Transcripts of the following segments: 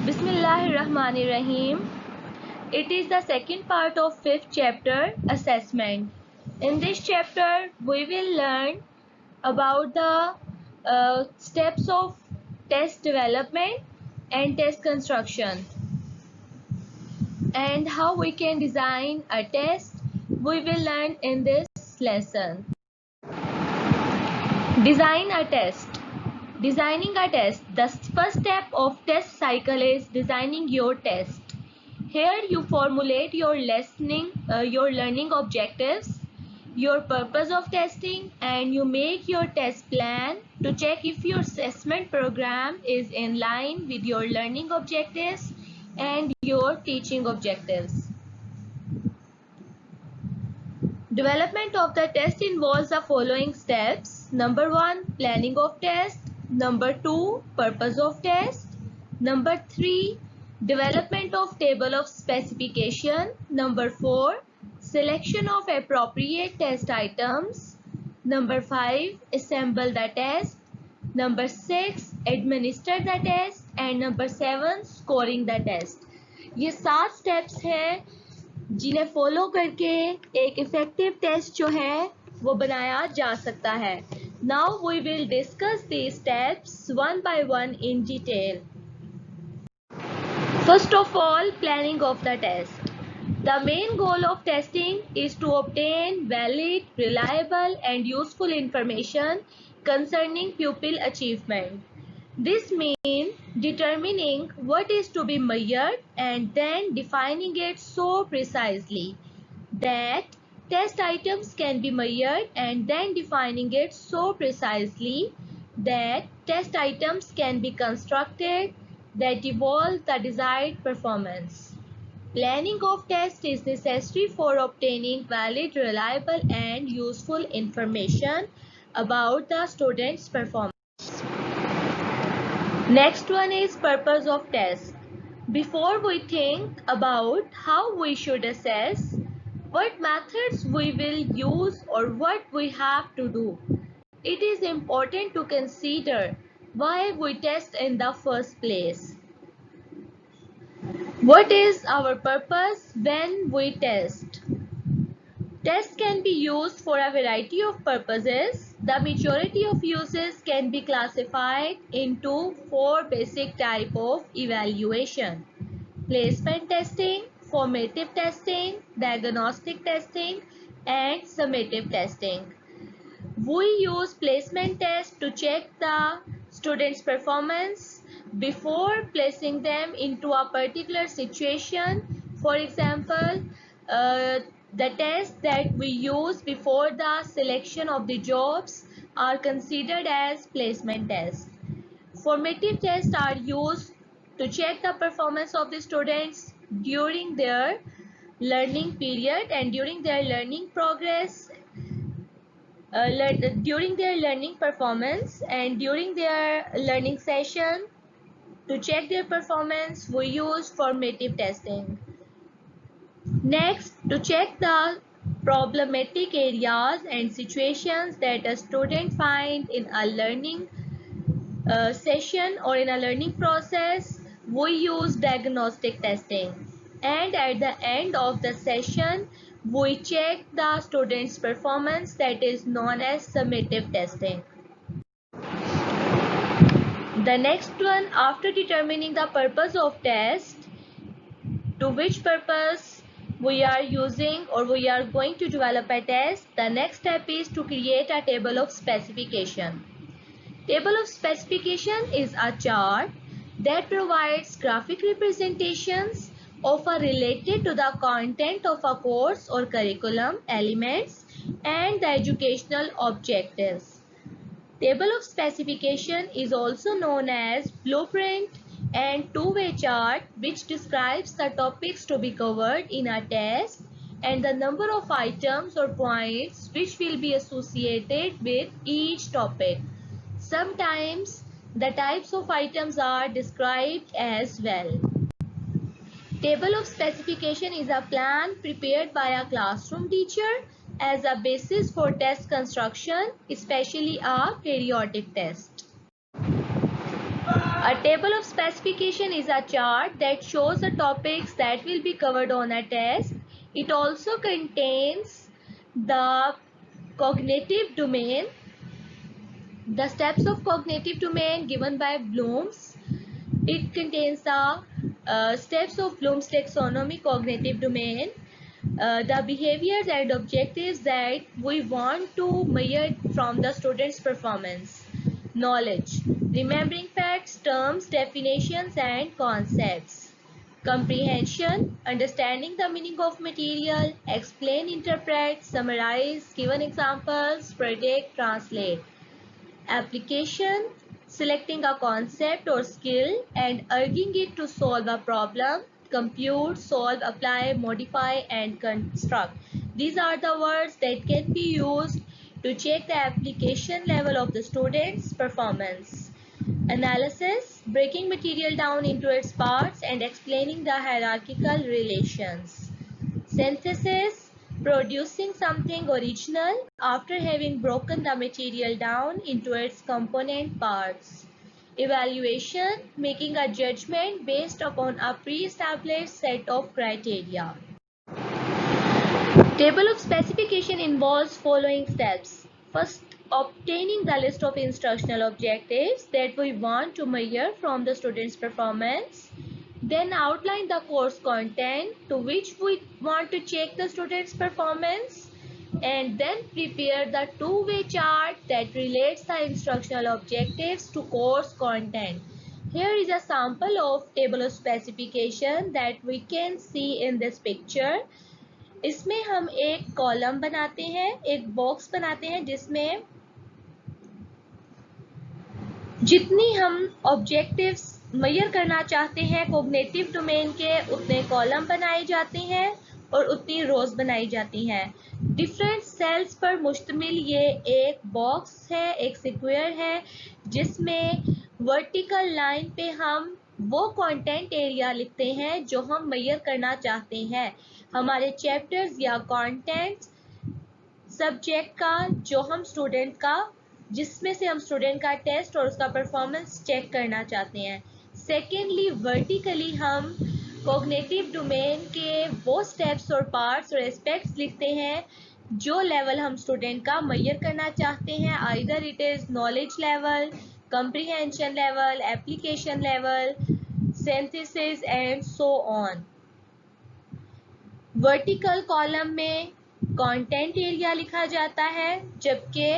Bismillahirrahmanirrahim. It is the second part of 5th chapter, assessment. In this chapter, we will learn about the steps of test development and test construction, and how we can design a test. We will learn in this lesson. Design a test. Designing a test. The first step of test cycle is designing your test. Here you formulate your learning objectives, your purpose of testing, and you make your test plan to check if your assessment program is in line with your learning objectives and your teaching objectives. Development of the test involves the following steps. Number 1, planning of test. Number 2, purpose of test. Number 3, development of table of specification. Number 4, selection of appropriate test items. Number 5, assemble the test. Number 6, administer the test. And number 7, scoring the test. ये 7 steps हैं जिन्हें follow करके एक effective test जो है वो बनाया जा सकता है. Now we will discuss these steps one by one in detail. First of all, planning of the test. The main goal of testing is to obtain valid, reliable and useful information concerning pupil achievement. This means determining what is to be measured and then defining it so precisely that test items can be measured and then defining it so precisely that test items can be constructed that evolve the desired performance. Planning of test is necessary for obtaining valid, reliable and useful information about the student's performance. Next one is purpose of test. Before we think about how we should assess, what methods we will use or what we have to do, it is important to consider why we test in the first place. What is our purpose when we test? Tests can be used for a variety of purposes. The majority of uses can be classified into 4 basic types of evaluation: placement testing, formative testing, diagnostic testing, and summative testing. We use placement tests to check the student's performance before placing them into a particular situation. For example, the tests that we use before the selection of the jobs are considered as placement tests. Formative tests are used to check the performance of the students during their learning period and during their learning progress, during their learning performance and during their learning session. To check their performance, we use formative testing. Next, to check the problematic areas and situations that a student finds in a learning session or in a learning process, we use diagnostic testing. And at the end of the session, we check the student's performance, that is known as summative testing. The next one, after determining the purpose of test, to which purpose we are using or we are going to develop a test, the next step is to create a table of specification. Table of specification is a chart that provides graphic representations of a related to the content of a course or curriculum elements and the educational objectives. Table of specification is also known as blueprint and two-way chart, which describes the topics to be covered in a test and the number of items or points which will be associated with each topic. Sometimes the types of items are described as well. Table of specification is a plan prepared by a classroom teacher as a basis for test construction, especially a periodic test. A table of specification is a chart that shows the topics that will be covered on a test. It also contains the cognitive domain, the steps of cognitive domain given by Bloom's. It contains the steps of Bloom's taxonomy cognitive domain, the behaviors and objectives that we want to measure from the student's performance. Knowledge, remembering facts, terms, definitions and concepts. Comprehension, understanding the meaning of material, explain, interpret, summarize, given examples, predict, translate. Application, selecting a concept or skill and urging it to solve a problem. Compute, solve, apply, modify and construct. These are the words that can be used to check the application level of the student's performance. Analysis, breaking material down into its parts and explaining the hierarchical relations. Synthesis, producing something original after having broken the material down into its component parts. Evaluation, making a judgment based upon a pre-established set of criteria. Table of specification involves following steps. First, obtaining the list of instructional objectives that we want to measure from the student's performance. Then outline the course content to which we want to check the student's performance, and then prepare the two-way chart that relates the instructional objectives to course content. Here is a sample of table of specification that we can see in this picture. इसमें हम एक column बनाते हैं, एक box बनाते हैं जिसमें जितनी हम ऑब्जेक्टिव्स मेजर करना चाहते हैं कॉग्निटिव डोमेन के, उतने कॉलम बनाए जाते हैं और उतनी रोज बनाई जाती हैं। डिफरेंट सेल्स पर मुश्तमिल ये एक बॉक्स है, एक स्क्वायर है, जिसमें वर्टिकल लाइन पे हम वो कंटेंट एरिया लिखते हैं जो हम मेजर करना चाहते हैं। हमारे चैप्टर्स या कंटेंट सब्जेक्ट का जो हम स्टूडेंट का, जिसमें से हम स्टूडेंट का टेस्ट और उसका परफॉर्मेंस चेक करना चाहते हैं। सेकेंडली, वर्टिकली हम कॉग्निटिव डोमेन के वो स्टेप्स और पार्ट्स और एस्पेक्ट्स लिखते हैं जो लेवल हम स्टूडेंट का मेजर करना चाहते हैं, either it is knowledge level, comprehension level, application level, synthesis and so on. Vertical column में कंटेंट एरिया लिखा जाता है, जबकि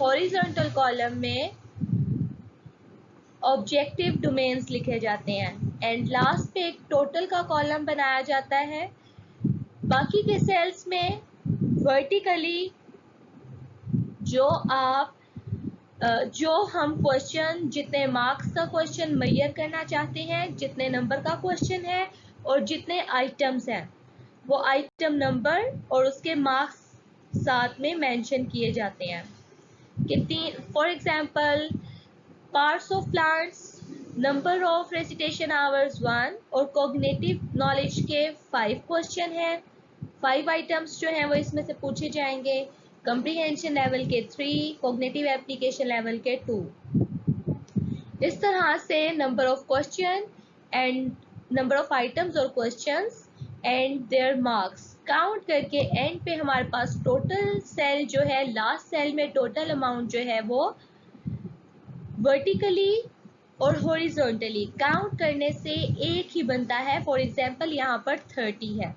हॉरिजॉन्टल कॉलम में ऑब्जेक्टिव डोमेन्स लिखे जाते हैं, एंड लास्ट पे एक टोटल का कॉलम बनाया जाता है। बाकी के सेल्स में वर्टिकली जो हम क्वेश्चन, जितने मार्क्स का क्वेश्चन मेजर करना चाहते हैं, जितने नंबर का क्वेश्चन है और जितने आइटम्स हैं, वो आइटम नंबर और उसके मार्क्स साथ में मेंशन किए जाते हैं। कितनी, for example, parts of plants, number of recitation hours 1 और कॉग्निटिव नॉलेज के 5 क्वेश्चन हैं, 5 आइटम्स जो हैं वो इसमें से पूछे जाएंगे। कंप्रीहेंशन लेवल के 3, कॉग्निटिव एप्लीकेशन लेवल के 2। इस तरह से number of question and number of items और questions and their marks count करके एंड पे हमारे पास टोटल सेल जो है, लास्ट सेल में टोटल अमाउंट जो है वो वर्टिकली और हॉरिजॉन्टली काउंट करने से एक ही बनता है। फॉर एग्जांपल यहाँ पर 30 है।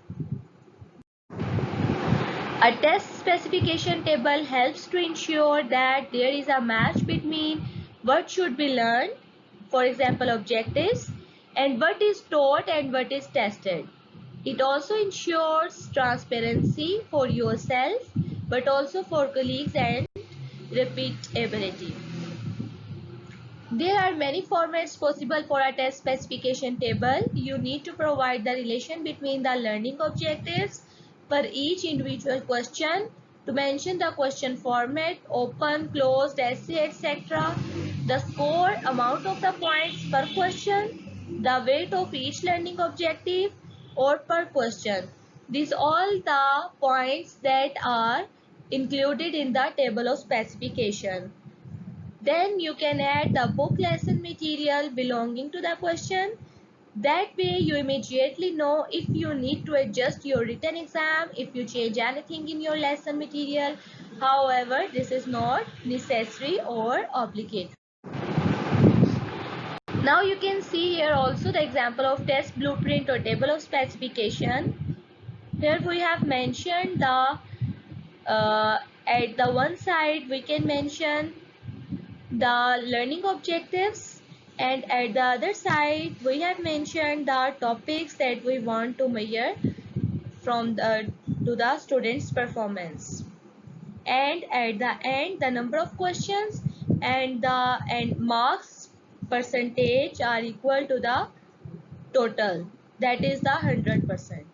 A test specification table helps to ensure that there is a match between what should be learned, for example objectives, and what is taught and what is tested. It also ensures transparency for yourself but also for colleagues and repeatability. There are many formats possible for a test specification table. You need to provide the relation between the learning objectives for each individual question, to mention the question format, open, closed, essay, etc., the score, amount of the points per question, the weight of each learning objective or per question. These all the points that are included in the table of specification. Then you can add the book lesson material belonging to the question. That way you immediately know if you need to adjust your written exam, if you change anything in your lesson material. However, this is not necessary or obligatory. Now you can see here also the example of test blueprint or table of specification. Here we have mentioned the at the one side we can mention the learning objectives, and at the other side we have mentioned the topics that we want to measure from the students performance, and at the end the number of questions and marks percentage are equal to the total, that is the 100%.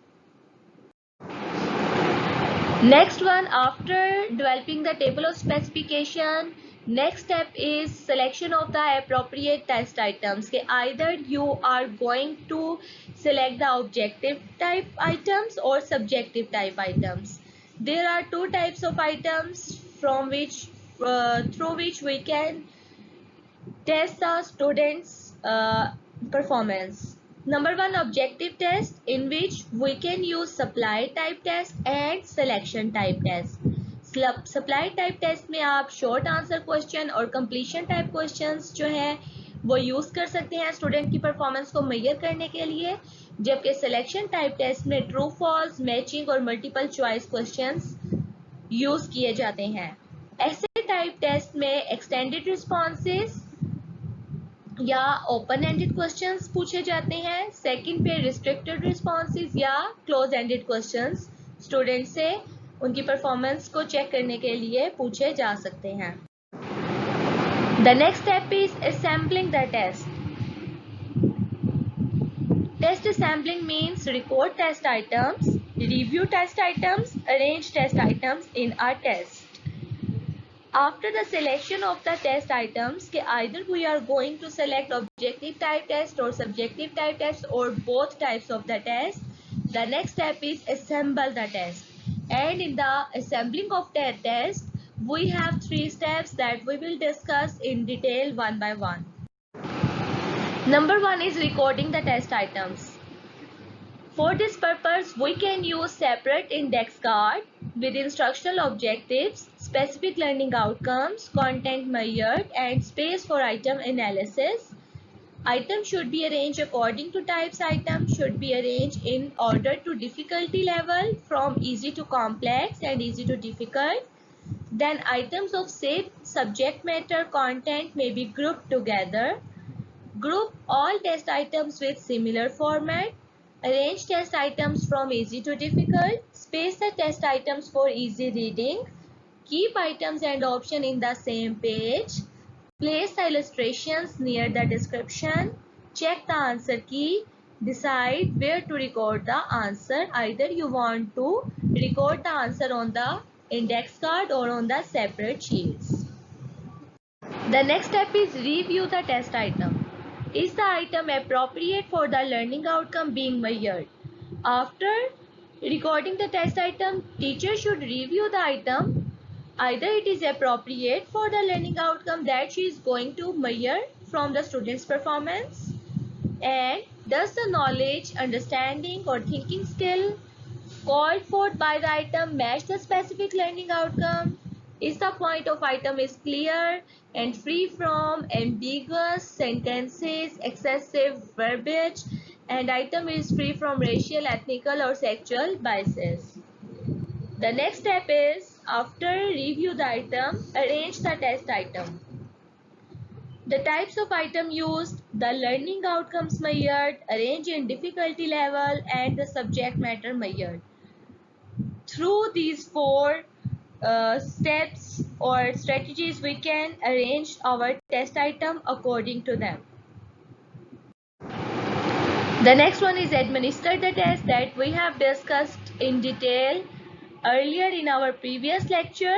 Next one, after developing the table of specification, next step is selection of the appropriate test items. Either you are going to select the objective type items or subjective type items. There are two types of items from which through which we can test the students performance. Number one, objective test, in which we can use supply type test and selection type test. Supply type test में आप short answer question और completion type questions जो है वो use कर सकते हैं student की परफॉर्मेंस को मेजर करने के लिए, जबकि सिलेक्शन टाइप टेस्ट में ट्रू फॉल्स, मैचिंग और मल्टीपल चॉइस क्वेश्चंस यूज किए जाते हैं। ऐसे टाइप टेस्ट में एक्सटेंडेड रिस्पॉन्सेज या ओपन एंडेड क्वेश्चंस पूछे जाते हैं। सेकंड पे रिस्ट्रिक्टेड रिस्पॉन्सेज या क्लोज एंडेड क्वेश्चंस स्टूडेंट से उनकी परफॉर्मेंस को चेक करने के लिए पूछे जा सकते हैं। The next step is assembling the test. Test assembling means record test items, review test items, arrange test items in a test. After the selection of the test items, either we are going to select objective type test or subjective type test or both types of the test, the next step is assemble the test. And in the assembling of the test, we have three steps that we will discuss in detail one by one. Number one is recording the test items. For this purpose, we can use separate index card with instructional objectives, specific learning outcomes, content measured, and space for item analysis. Items should be arranged according to types. Items should be arranged in order to difficulty level from easy to complex and easy to difficult. Then items of same subject matter content may be grouped together. Group all test items with similar format. Arrange test items from easy to difficult. Space the test items for easy reading. Keep items and option in the same page. Place the illustrations near the description. Check the answer key. Decide where to record the answer. Either you want to record the answer on the index card or on the separate sheets. The next step is review the test item. Is the item appropriate for the learning outcome being measured? After recording the test item, teacher should review the item. Either it is appropriate for the learning outcome that she is going to measure from the student's performance, and does the knowledge, understanding or thinking skill called for by the item match the specific learning outcome? Is the point of item is clear and free from ambiguous sentences, excessive verbiage, and item is free from racial, ethnical or sexual biases. The next step is, after review the item, arrange the test item. The types of item used, the learning outcomes measured, arrange in difficulty level, and the subject matter measured. Through these four steps or strategies, we can arrange our test item according to them. The next one is administer the test, that we have discussed in detail earlier in our previous lecture.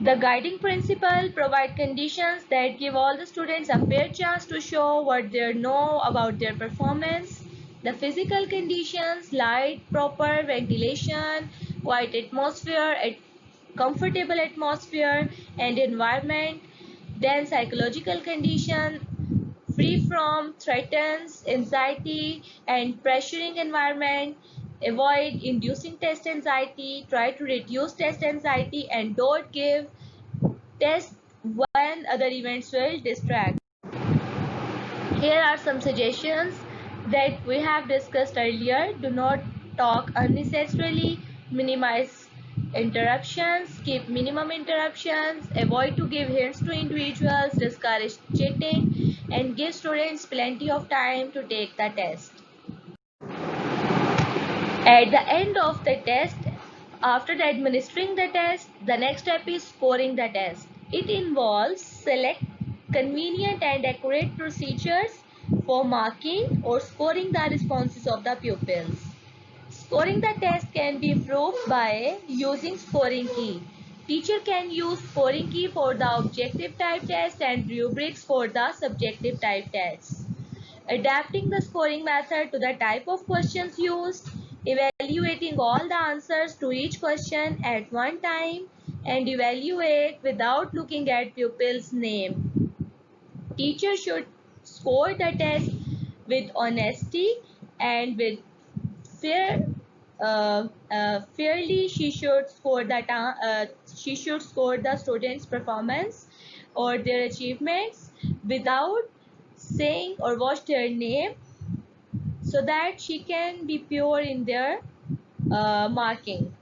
The guiding principle, provide conditions that give all the students a fair chance to show what they know about their performance. The physical conditions, light, proper ventilation, quiet atmosphere, comfortable atmosphere and environment, then psychological condition, free from threatens, anxiety and pressuring environment, avoid inducing test anxiety, try to reduce test anxiety and don't give test when other events will distract. Here are some suggestions that we have discussed earlier. Do not talk unnecessarily, minimize interruptions, keep minimum interruptions, avoid to give hints to individuals, discourage cheating, and give students plenty of time to take the test. At the end of the test, after administering the test, the next step is scoring the test. It involves select convenient and accurate procedures for marking or scoring the responses of the pupils. Scoring the test can be improved by using scoring key. Teacher can use scoring key for the objective type test and rubrics for the subjective type tests. Adapting the scoring method to the type of questions used, evaluating all the answers to each question at one time, and evaluate without looking at pupil's name. Teacher should score the test with honesty and with fair fairly. She should score the students' performance or their achievements without saying or watch their name, so that she can be pure in their marking.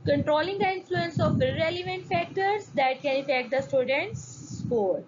Controlling the influence of irrelevant factors that can affect the student's score.